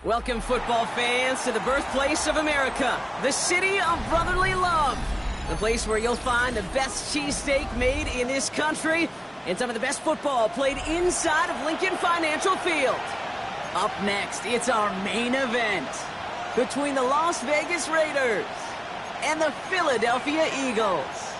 Welcome, football fans, to the birthplace of America, the city of brotherly love. The place where you'll find the best cheesesteak made in this country and some of the best football played inside of Lincoln Financial Field. Up next, it's our main event between the Las Vegas Raiders and the Philadelphia Eagles.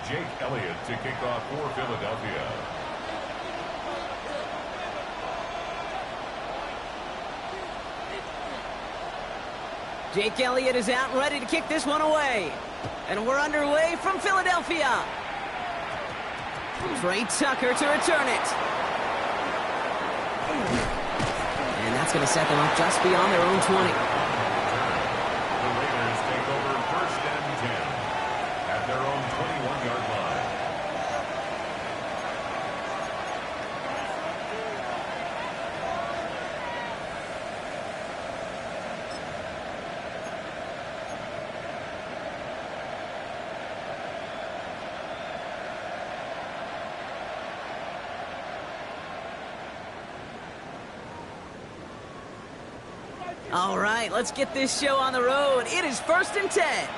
Jake Elliott to kick off for Philadelphia. Jake Elliott is out ready to kick this one away. And we're underway from Philadelphia. Trey Tucker to return it. And that's going to set them up just beyond their own 20. The Raiders take over 1st and 10 at their own 21-yard line. All right, let's get this show on the road. It is 1st and 10.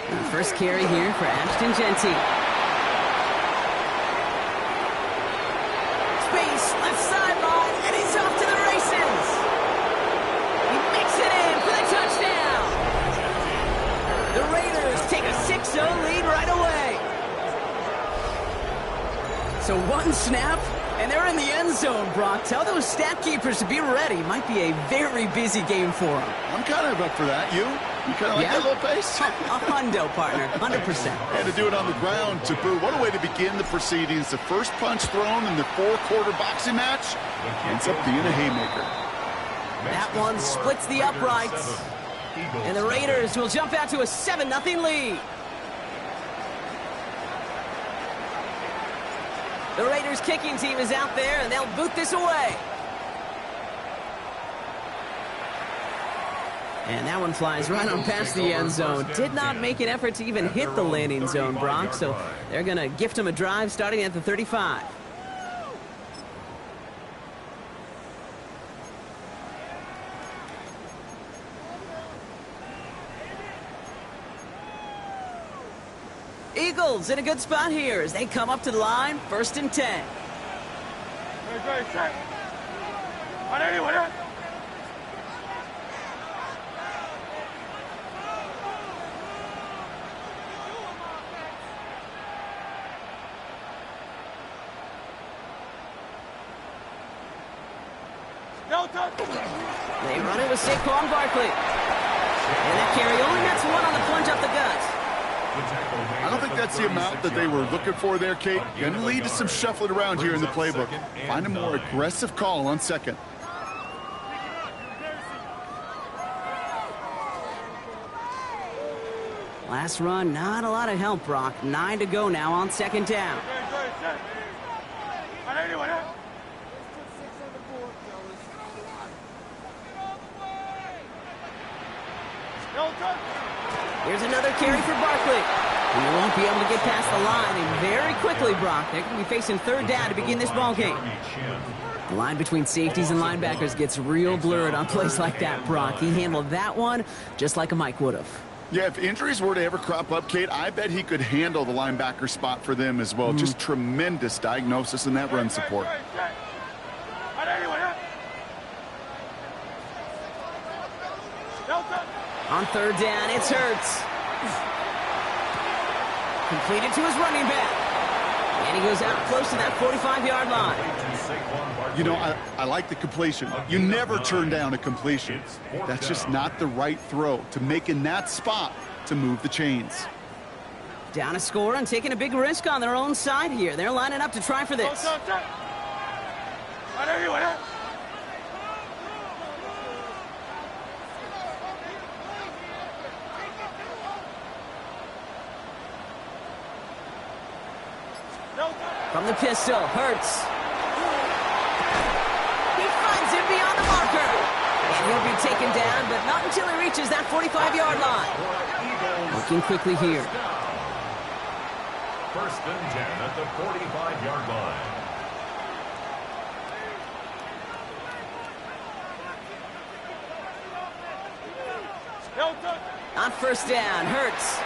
And the first carry here for Ashton Genty. Space, left sideline, and he's off to the races. He makes it in for the touchdown. The Raiders take a 6-0 lead right away. So one snap, and they're in the end zone, Brock. Tell those stat keepers to be ready. Might be a very busy game for them. I'm kind of up for that. You kind of like that little pace? A hundo, partner. 100%. And to do it on the ground, to boot. What a way to begin the proceedings. The first punch thrown in the 4-quarter boxing match ends up being a haymaker. That one splits the uprights. And the Raiders will jump out to a 7-0 lead. The Raiders kicking team is out there, and they'll boot this away. And that one flies right on past the end zone. Did not make an effort to even hit the landing zone, Brock, so they're going to gift him a drive starting at the 35. Eagles in a good spot here as they come up to the line, 1st and 10. They run it with Saquon Barkley. And that carry only gets one on the plunge up the gut. I don't think that's the amount that they were looking for there, Kate. Going to lead to some shuffling around here in the playbook. Find a more aggressive call on second. Last run, not a lot of help, Brock. 9 to go now on second down. Here's another carry for Barkley. He won't be able to get past the line, and very quickly, Brock, they're going to be facing third down to begin this ballgame. The line between safeties and linebackers gets real blurred on plays like that, Brock. He handled that one just like a Mike would have. Yeah, if injuries were to ever crop up, Kate, I bet he could handle the linebacker spot for them as well. Just tremendous diagnosis in that run support. On third down, it's Hurts. Completed to his running back. And he goes out close to that 45-yard line. You know, I like the completion. You never turn down a completion. That's just not the right throw to make in that spot to move the chains. Down a score and taking a big risk on their own side here. They're lining up to try for this. From the pistol, Hurts. He finds him beyond the marker. And he'll be taken down, but not until he reaches that 45-yard line. Looking quickly here. First and 10 at the 45-yard line. On first down, Hurts.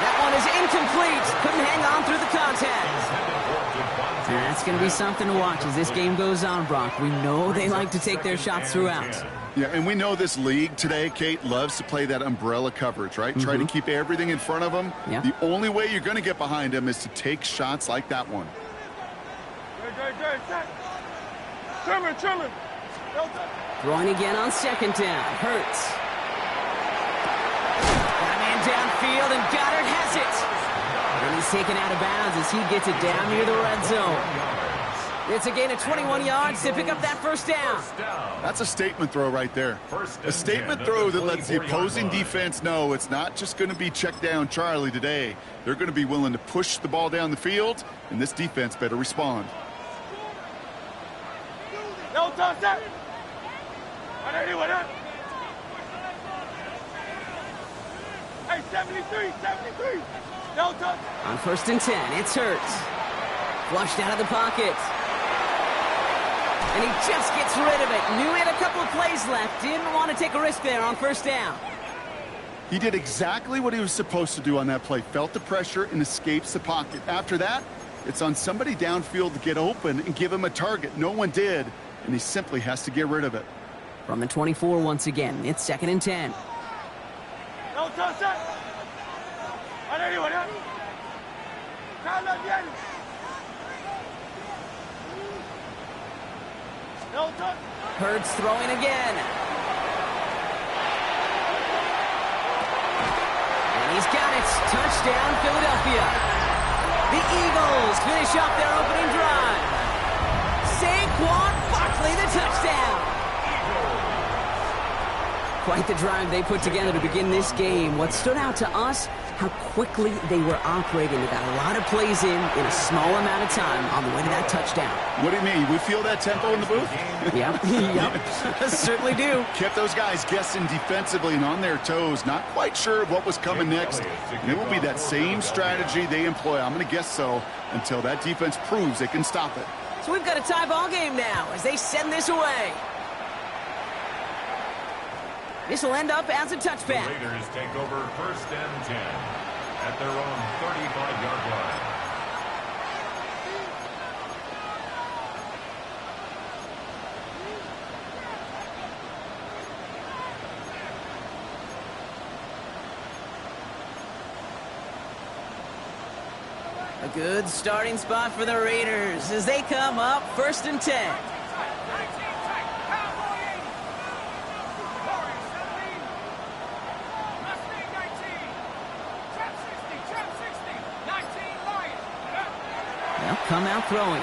That one is incomplete. Couldn't hang on through the contact. That's going to be something to watch as this game goes on, Brock. We know they like to take their shots throughout. Yeah, and we know this league today, Kate, loves to play that umbrella coverage, right? Try to keep everything in front of them. Yeah. The only way you're going to get behind them is to take shots like that one. Throwing again on second down. Hurts. Got a man downfield, and Goddard has it. And he's taken out of bounds as he gets it down near the red zone. It's a gain of 21 yards to pick up that first down. That's a statement throw right there. A statement throw that lets the opposing defense know it's not just going to be check down Charlie today. They're going to be willing to push the ball down the field, and this defense better respond. On first and 10, it's Hurts. Flushed out of the pocket. And he just gets rid of it. Knew he had a couple of plays left. Didn't want to take a risk there on first down. He did exactly what he was supposed to do on that play. Felt the pressure and escapes the pocket. After that, it's on somebody downfield to get open and give him a target. No one did, and he simply has to get rid of it. From the 24 once again, it's second and 10. Hurts throwing again. And he's got it. Touchdown, Philadelphia. The Eagles finish off their opening drive. Saquon Barkley, the touchdown. Quite the drive they put together to begin this game. What stood out to us, how quickly they were operating. They got a lot of plays in a small amount of time on the way to that touchdown. What do you mean? We feel that tempo in the booth? Yep. Certainly do. Kept those guys guessing defensively and on their toes. Not quite sure of what was coming next. And it will be that same strategy they employ. I'm going to guess so until that defense proves they can stop it. So we've got a tie ball game now as they send this away. This will end up as a touchback. The Raiders take over first and 10 at their own 35-yard line. A good starting spot for the Raiders as they come up 1st and 10. They'll come out throwing.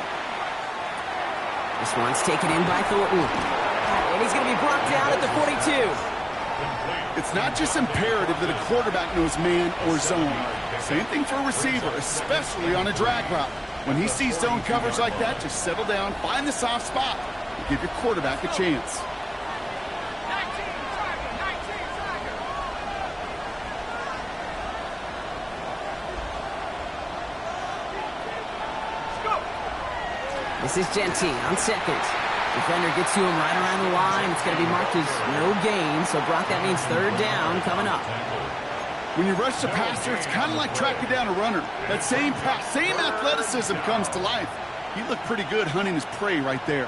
This one's taken in by Thornton. And he's going to be brought down at the 42. It's not just imperative that a quarterback knows man or zone. Same thing for a receiver, especially on a drag route. When he sees zone coverage like that, just settle down, find the soft spot, and give your quarterback a chance. This is Genty on second. Defender gets to him right around the line. It's going to be marked as no gain, so Brock, that means 3rd down coming up. When you rush the passer, it's kind of like tracking down a runner. That same pass, same athleticism comes to life. He looked pretty good hunting his prey right there.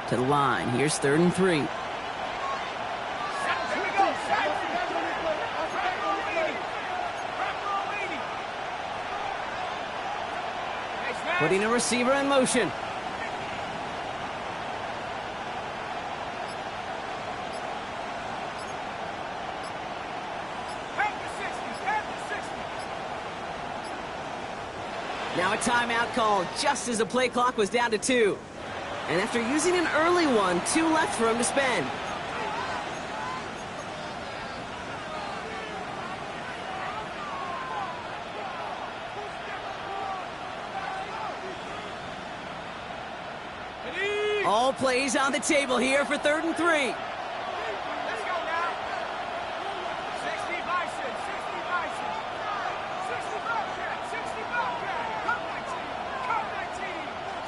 To the line. Here's 3rd and 3. Putting a receiver in motion. Now a timeout called just as the play clock was down to 2. And after using an early one, 2 left for him to spend. All plays on the table here for 3rd and 3. Let's go now. 60 Bison, 60 Bison. 60 Bobcat, 60 Bobcat. Come 19,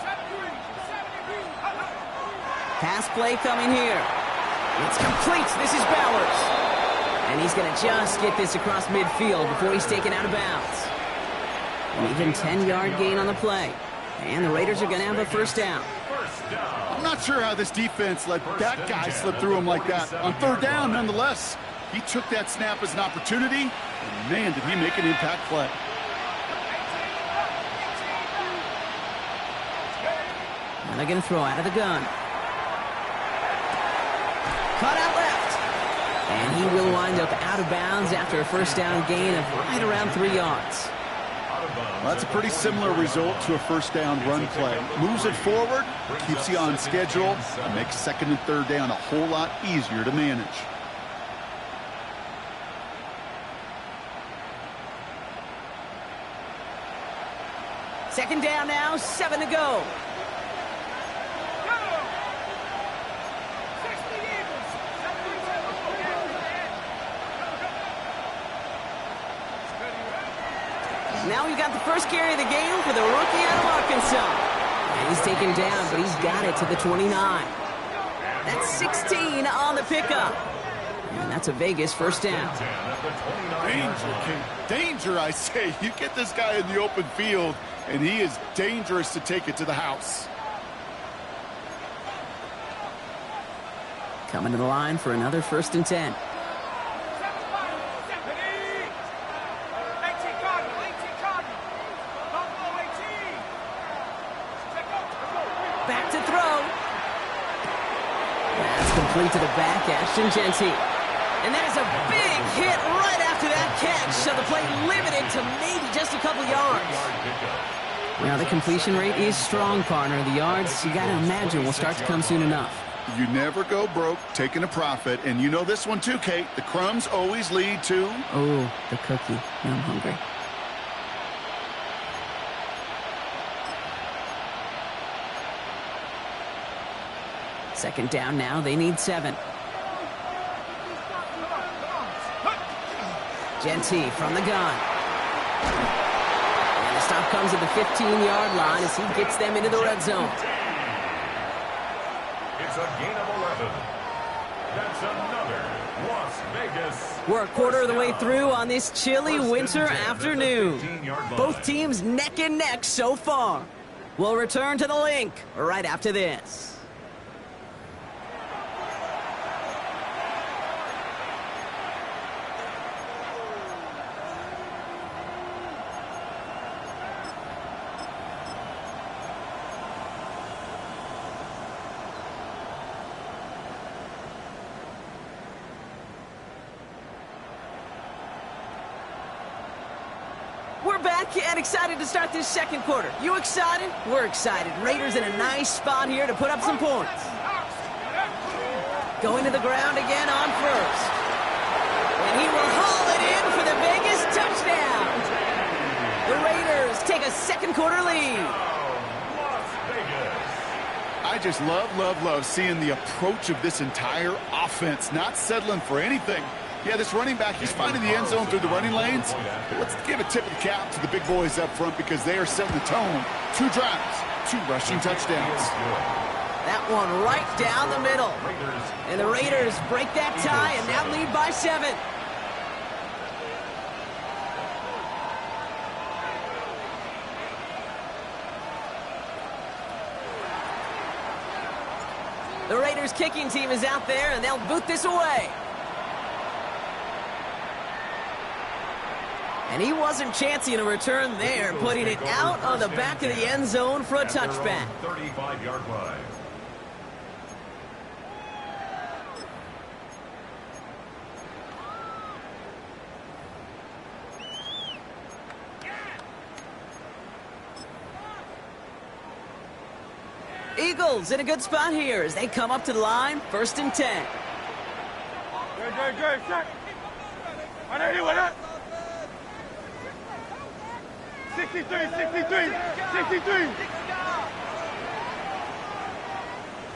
70, 70. Pass play coming here. It's complete. This is Bowers. And he's going to just get this across midfield before he's taken out of bounds. An even 10-yard gain on the play. And the Raiders are going to have a 1st down. I'm not sure how this defense let that guy slip through him like that. On 3rd down, nonetheless, he took that snap as an opportunity, and man, did he make an impact play. Now they're going to throw out of the gun. Cut out left. And he will wind up out of bounds after a 1st down gain of right around 3 yards. Well, that's a pretty similar result to a 1st down run play. Moves it forward, keeps you on schedule, and makes 2nd and 3rd down a whole lot easier to manage. Second down now, 7 to go. Now we got the first carry of the game for the rookie out of Arkansas. And he's taken down, but he's got it to the 29. That's 16 on the pickup. And that's a Vegas 1st down. Danger, King. Danger, I say. You get this guy in the open field, and he is dangerous to take it to the house. Coming to the line for another 1st and 10. Back to throw. That's complete to the back, Ashton Genty. And there's a big hit right after that catch, so the play limited to maybe just a couple yards. Now the completion rate is strong, partner. The yards, you got to imagine, will start to come soon enough. You never go broke taking a profit, and you know this one too, Kate. The crumbs always lead to... Oh, the cookie. Now I'm hungry. Second down now. They need 7. Genty from the gun. And the stop comes at the 15-yard line as he gets them into the red zone. It's a gain of 11. That's another Las Vegas. We're a quarter of the way through on this chilly winter afternoon. Both teams neck and neck so far. We'll return to the link right after this. We're back and excited to start this second quarter. You excited? We're excited. Raiders in a nice spot here to put up some points. Going to the ground again on first. And he will haul it in for the Vegas touchdown. The Raiders take a second quarter lead. I just love seeing the approach of this entire offense, not settling for anything. Yeah, this running back, he's finding the end zone through the running lanes. But let's give a tip of the cap to the big boys up front because they are setting the tone. 2 drives, 2 rushing touchdowns. That one right down the middle. And the Raiders break that tie and now lead by 7. The Raiders kicking team is out there and they'll boot this away. And he wasn't chancing a return there, putting it out on the back of the end zone for a touchback. 35-yard line. Eagles in a good spot here as they come up to the line, 1st and 10. Good. Check.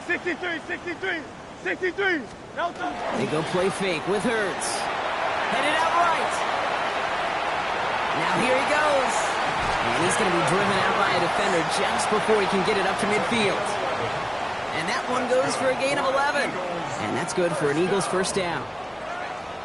63. 63. They go play fake with Hurts. Headed out right. Now here he goes. And he's going to be driven out by a defender just before he can get it up to midfield. And that one goes for a gain of 11. And that's good for an Eagles first down.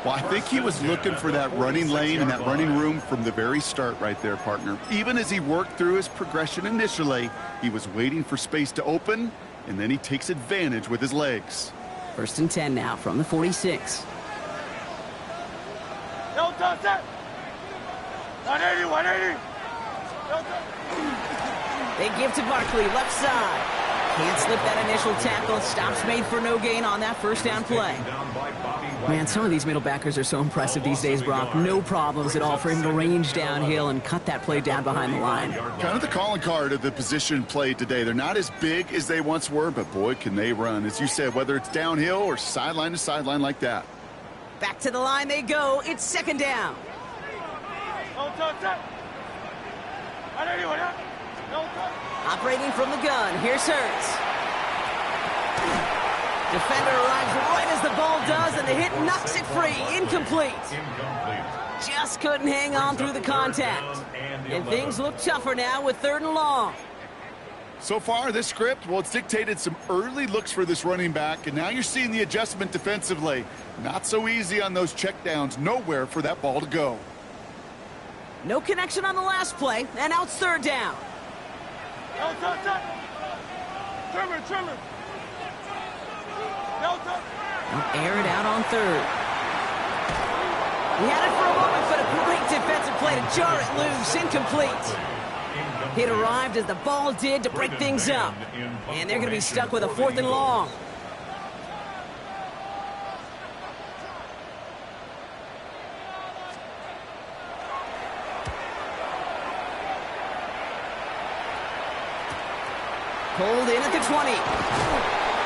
Well, I think he was looking for that running lane and that running room from the very start right there, partner. Even as he worked through his progression initially, he was waiting for space to open, and then he takes advantage with his legs. 1st and 10 now from the 46. 180. They give to Barkley, left side. Can't slip that initial tackle. Stops made for no gain on that first down play. Man, some of these middle backers are so impressive these days, Brock. No problems at all for him to range downhill and cut that play down behind the line. Kind of the calling card of the position played today. They're not as big as they once were, but boy, can they run. As you said, whether it's downhill or sideline to sideline like that. Back to the line they go. It's 2nd down. Operating from the gun, here's Hurts. Defender arrives right as the ball does, and the hit knocks it free. Incomplete. Just couldn't hang on through the contact. And things look tougher now with 3rd and long. So far, this script, well, it's dictated some early looks for this running back, and now you're seeing the adjustment defensively. Not so easy on those checkdowns. Nowhere for that ball to go. No connection on the last play, and now it's 3rd down. Trimmer. They'll air it out on 3rd. He had it for a moment, but a great defensive play to jar it loose. Incomplete. It arrived as the ball did to break things up. And they're going to be stuck with a 4th and long. Pulled in at the 20.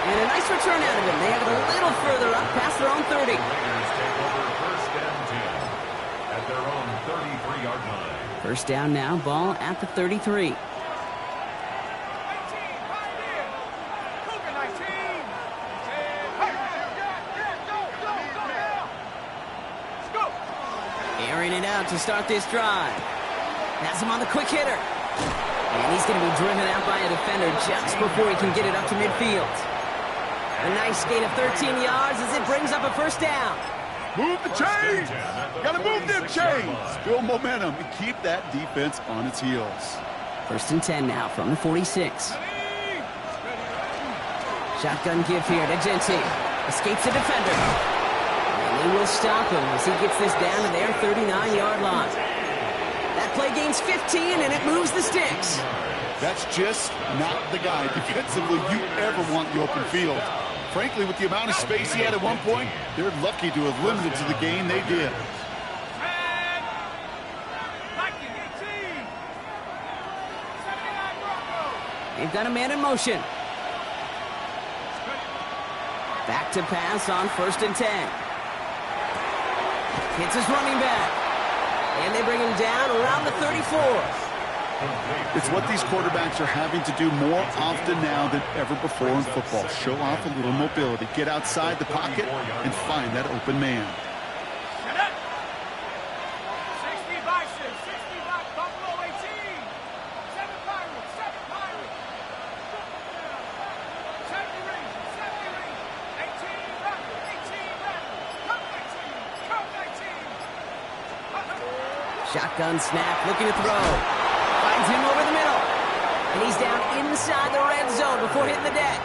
And a nice return out of him. They have it a little further up past their own 30. Raiders take over 1st and 10 at their own 33-yard line. First down now, ball at the 33. Airing it out to start this drive. Has him on the quick hitter. And he's going to be driven out by a defender just before he can get it up to midfield. A nice gain of 13 yards as it brings up a first down. Move the chains! Gotta move them chains! Build momentum and keep that defense on its heels. First and 10 now from the 46. Shotgun give here to Genti. Escapes the defender. And they will stop him as he gets this down to their 39-yard line. That play gains 15, and it moves the sticks. That's just not the guy defensively you ever want in the open field. Frankly, with the amount of space he had at one point, they're lucky to have limited to the gain they did. They've got a man in motion. Back to pass on first and 10. Hits his running back. And they bring him down around the 34. It's what these quarterbacks are having to do more often now than ever before in football. Show off a little mobility. Get outside the pocket and find that open man. 60 Bison, 60 Buffalo 18. 7 Pirates, 7 Pirates. 70 Rangers, 70 Rangers. 18 Rebels, 18 Rebels. Come 19, come 19. Shotgun snap, looking to throw. Finds him over the middle. And he's down inside the red zone before hitting the deck.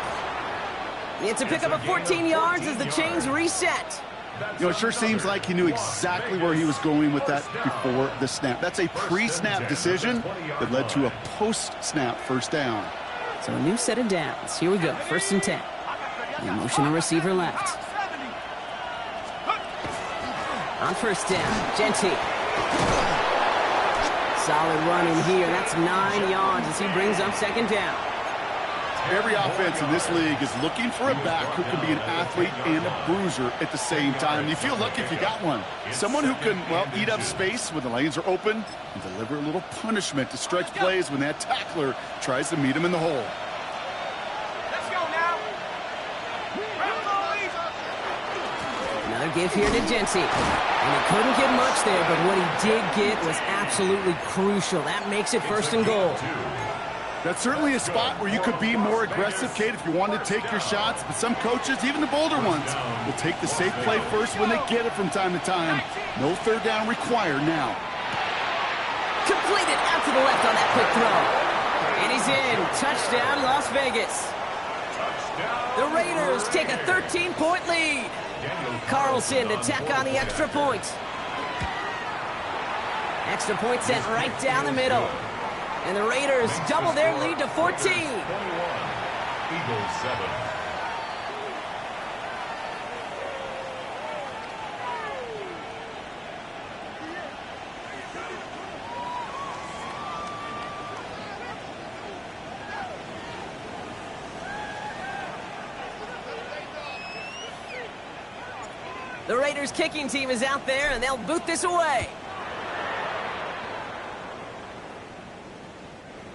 It's a pickup of 14 yards as the chains reset. You know, it sure seems like he knew exactly where he was going with that before the snap. That's a pre-snap decision that led to a post-snap first down. So a new set of downs. Here we go, first and 10. The motion receiver left. On first down, Genti. Solid run in here. That's 9 yards as he brings up second down. Every offense in this league is looking for a back who can be an athlete and a bruiser at the same time. You feel lucky if you got one. Someone who can, well, eat up space when the lanes are open and deliver a little punishment to stretch plays when that tackler tries to meet him in the hole. Let's go now. Another give here to Genti. And he couldn't get much there, but what he did get was absolutely crucial. That makes it first and goal. That's certainly a spot where you could be more aggressive, Kate, if you wanted to take your shots. But some coaches, even the bolder ones, will take the safe play first when they get it from time to time. No third down required now. Completed out to the left on that quick throw. And he's in. Touchdown, Las Vegas. The Raiders take a 13-point lead. Carlson to tack on the extra point. Extra point sent right down the middle. And the Raiders double their lead to 14. 21. Eagles 7. The Raiders kicking team is out there, and they'll boot this away.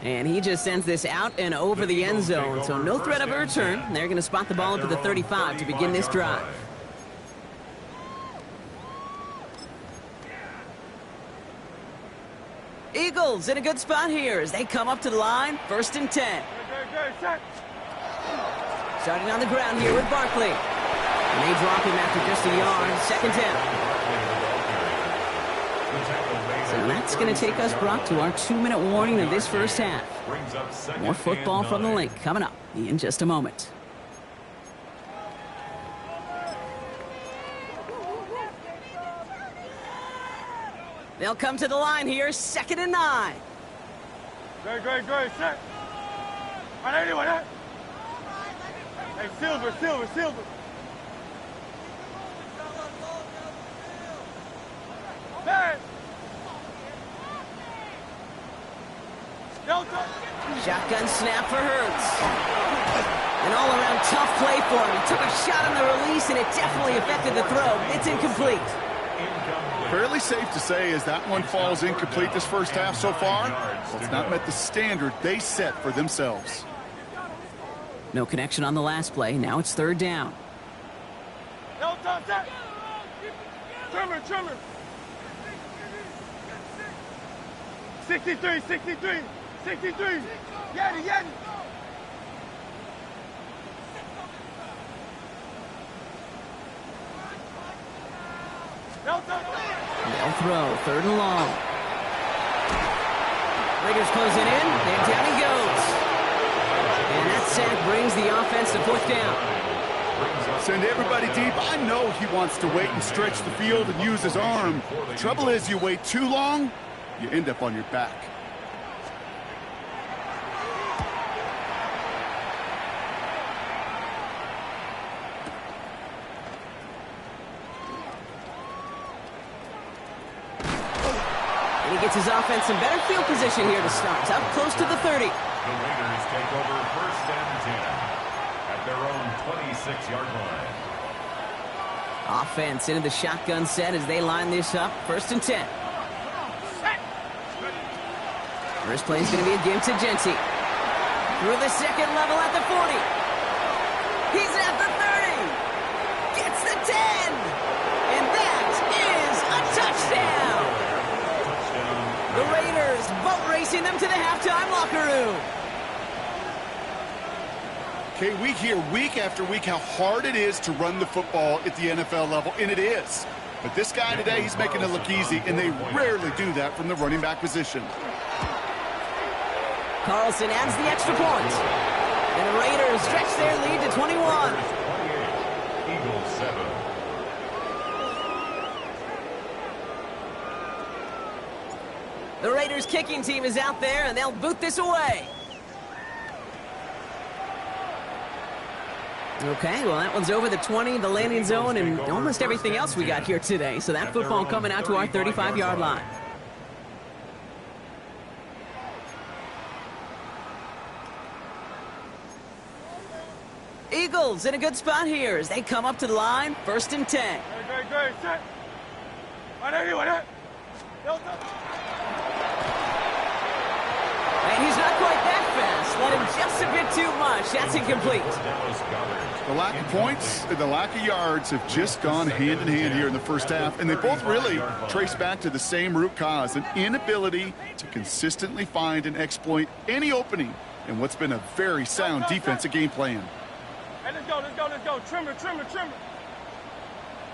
And he just sends this out and over the end zone, so no threat of a return. They're going to spot the ball up at the 35 to begin this drive. Eagles in a good spot here as they come up to the line, first and 10. Starting on the ground here with Barkley. And they drop him after just a yard, second down. So that's going to take us, Brock, to our 2-minute warning of this first half. More football from the link coming up in just a moment. They'll come to the line here, second and 9. Great, set. 180, 180. Hey, Silver. Hey! Shotgun snap for Hurts. An all-around tough play for him. He took a shot on the release, and it definitely affected the throw. It's incomplete. Fairly safe to say as that one falls incomplete this first half so far. It's not met the standard they set for themselves. No connection on the last play. Now it's third down. Trimmer. 63. Yeti. They'll throw, third and long. Raiders closing in, and down he goes. And that sack brings the offense to fourth down. Send everybody deep. I know he wants to wait and stretch the field and use his arm. The trouble is, you wait too long, you end up on your back. And he gets his offense in better field position here to start. Up close to the 30. The Raiders take over first and 10 at their own 26-yard line. Offense into the shotgun set as they line this up. First and 10. First play is going to be a give to Genty. Through the second level at the 40. He's at the 30. Gets the 10. And that is a touchdown. The Raiders boat racing them to the halftime locker room. Okay, we hear week after week how hard it is to run the football at the NFL level, and it is. But this guy today, he's making it look easy, and they rarely do that from the running back position. Carlson adds the extra point. And the Raiders stretch their lead to 21. 28, Eagles 7. The Raiders kicking team is out there, and they'll boot this away. Okay, well, that one's over the 20, the landing zone, and almost everything else we got here today. So that football coming out to our 35-yard line. Eagles in a good spot here as they come up to the line. First and 10. And he's not quite that fast. Let him just a bit too much. That's incomplete. The lack of points and the lack of yards have just gone hand in hand here in the first half, and they both really trace back to the same root cause, an inability to consistently find and exploit any opening in what's been a very sound defensive game plan. Hey, let's go. Trimmer.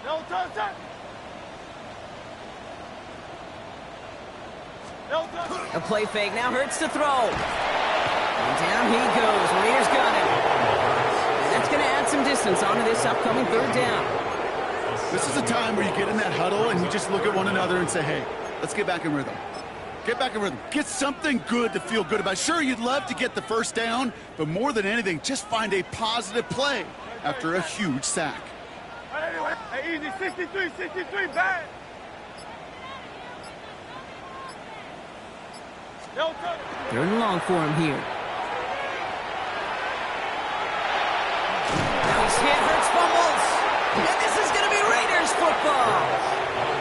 No touch. A play fake now hurts to throw. And down he goes. Raiders got him. And that's going to add some distance onto this upcoming third down. This is a time where you get in that huddle and you just look at one another and say, hey, let's get back in rhythm. Get back in rhythm. Get something good to feel good about. Sure, you'd love to get the first down, but more than anything, just find a positive play after a huge sack. Hey, easy. 63, bad. Third and long for him here. Now he's hit, hurts, fumbles. And this is going to be Raiders football.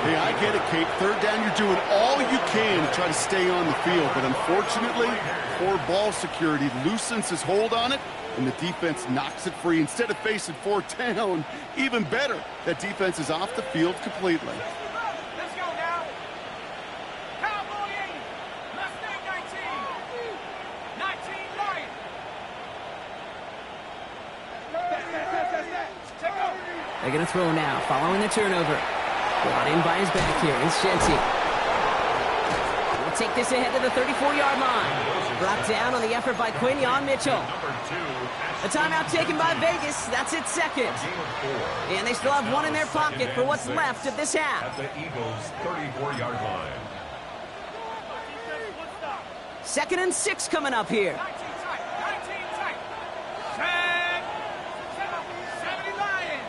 Hey, I get it, Kate. Third down, you're doing all you can to try to stay on the field. But unfortunately, poor ball security loosens his hold on it, and the defense knocks it free. Instead of facing fourth down, even better, that defense is off the field completely. Let's go now. Cowboy 80. Mustang 19 Lion. They're going to throw now, following the turnover. Brought in by his back here is Genty. We'll take this ahead to the 34-yard line. Brought down on the effort by Quinion Mitchell. A timeout taken by Vegas. That's its second. And they still have one in their pocket for what's left of this half. At the Eagles' 34-yard line. Second and 6 coming up here. 19 tight. 70 Lion.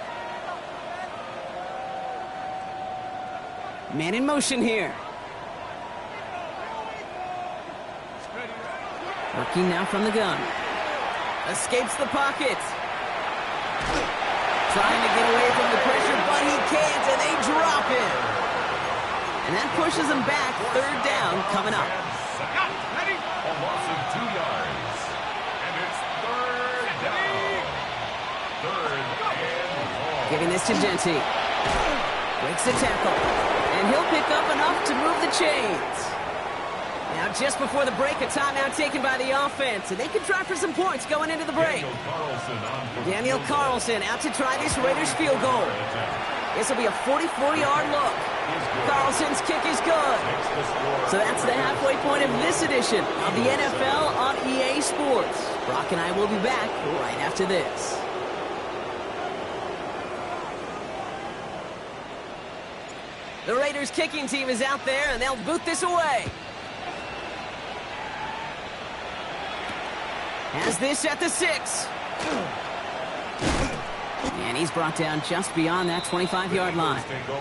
Man in motion here. Working now from the gun. Escapes the pocket. Trying to get away from the pressure, but he can't, and they drop him. And that pushes him back. Third down coming up. Ready? A loss of 2 yards. And it's third down. Third and long. Giving this to Genty. Breaks the tackle. And he'll pick up enough to move the chains. Now, just before the break, a timeout taken by the offense. And they can try for some points going into the break. Daniel Carlson out to try this Raiders field goal. This will be a 44-yard look. is good. Carlson's kick is good. Makes the score. So that's the halfway point of this edition of the NFL on EA Sports. Brock and I will be back right after this. The Raiders kicking team is out there, and they'll boot this away. Has this at the 6. And he's brought down just beyond that 25-yard line. First and goal.